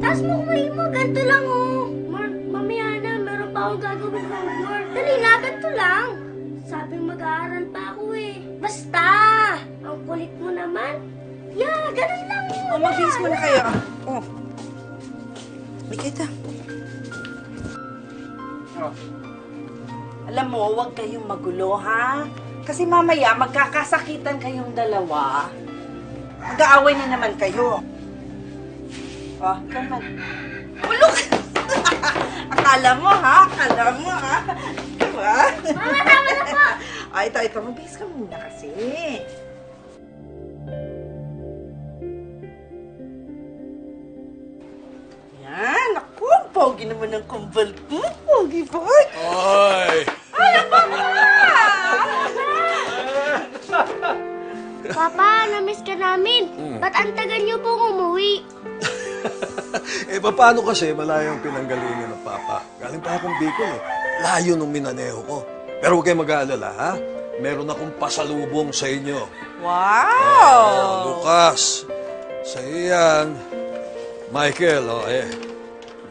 Taas mo kumain mo, ganito lang oh. Mamaya na, meron pa akong gagawin homework. Dali na, ganito lang. Sabing mag-aaral pa ako eh. Basta! Ang kulit mo naman. Yeah, ganun lang. Oh, mabilis mo na kayo. Oh. May kita. Oh. Alam mo, huwag kayong magulo, ha? Kasi mamaya, magkakasakitan kayong dalawa. Mag-aaway na naman kayo. Oh, naman. Ulok! Akala mo, ha? Akala mo, ha? Diba? Mama, tama na po! Ay, ito. Mabilis ka muna kasi. Yan. Ako, pogi naman ng kumbal ko. Pogi, boy. Ay! Papa, na-miss ka namin. Ba't ang tagal niyo pong umuwi? Eh, paano kasi malayo ang pinanggalingan ng Papa? Galing pa akong Bicol eh. Layo nung minaneho ko. Pero huwag kayong mag-aalala, ha? Meron akong pasalubong sa inyo. Wow! Lucas, sa iyo yan. Michael,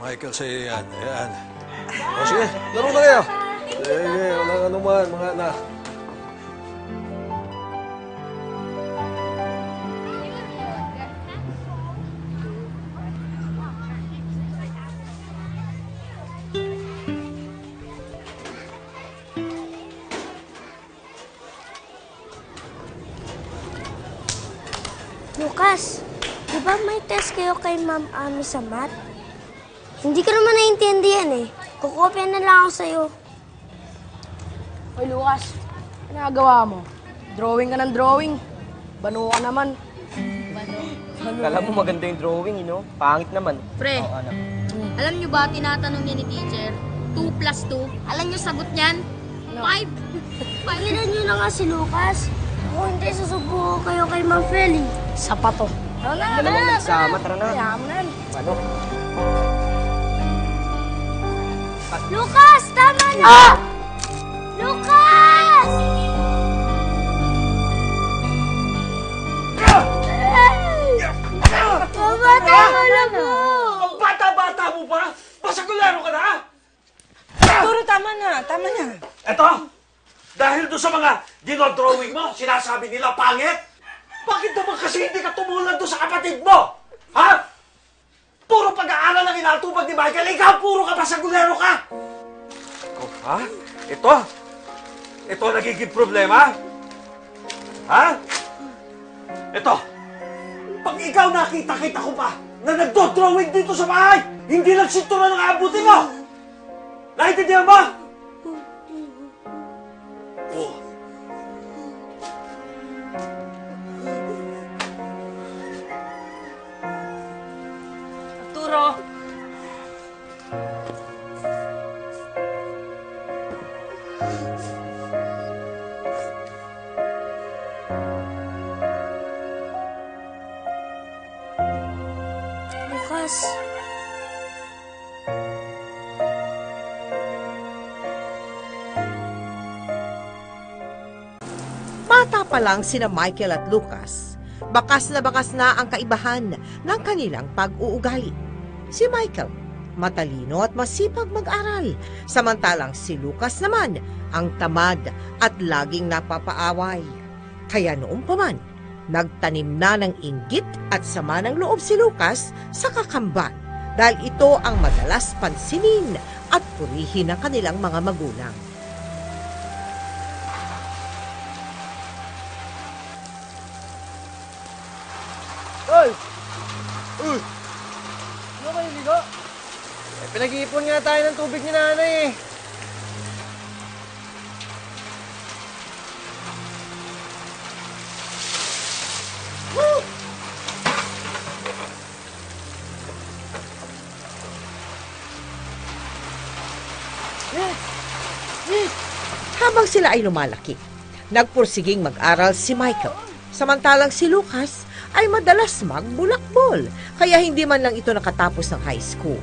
Michael, sa iyo yan. Ayan. O sige, laro na kayo. Sige, walang anuman, mga anak. Lucas, di ba may test kayo kay Ma'am Ami sa math? Hindi ko naman naiintindihan eh. Kukopya na lang ako sa'yo. Hoy, Lucas. Ano nagawa mo? Drawing ka ng drawing. Bano ka naman. Kala mo maganda yung drawing, Pangit naman. Pre, alam nyo ba tinatanong niya ni teacher? 2 plus 2? Alam nyo sagot niyan? 5. Pagilan nyo na nga si Lucas. Ako hindi susubuko kayo kay Ma'am Feli. Sapato. Tara na, Dalawa magsama, tara na. Yaman. Ano? Lucas, tama na! Lucas! Mama, tama na po! Ang bata-bata mo pa? Pasagulero ka na? Turo, tama na. Tama na. Eto, dahil doon sa mga dinodrawing mo, sinasabi nila pangit? Bakit naman kasi hindi ka tumulad doon sa kapatid mo? Ha? Puro pag-aaral ang inatupag ni Michael, ikaw puro ka pasagulero ka! Oh, ha? Ito nagiging problema? Ha? Ito, pag ikaw nakita-kita ko pa na nagdodrawing dito sa bahay, hindi lang sintura ng aabutin mo! Naintindihan mo? Oh. Arturo. Lucas, Bata pa lang sina Michael at Lucas, bakas na ang kaibahan ng kanilang pag-uugali. Si Michael, matalino at masipag mag-aral, samantalang si Lucas naman ang tamad at laging napapaaway. Kaya noong pa man, nagtanim na ng inggit at sama ng loob si Lucas sa kakamban dahil ito ang madalas pansinin at purihin ng kanilang mga magulang. Hoy! Uy! Ano kayo, ligo? Pinag-iipon nga tayo ng tubig ni nanay eh. Habang sila ay lumalaki, nagpursiging mag-aral si Michael, samantalang si Lucas ay madalas magbulakbol, kaya hindi man lang ito nakatapos ng high school.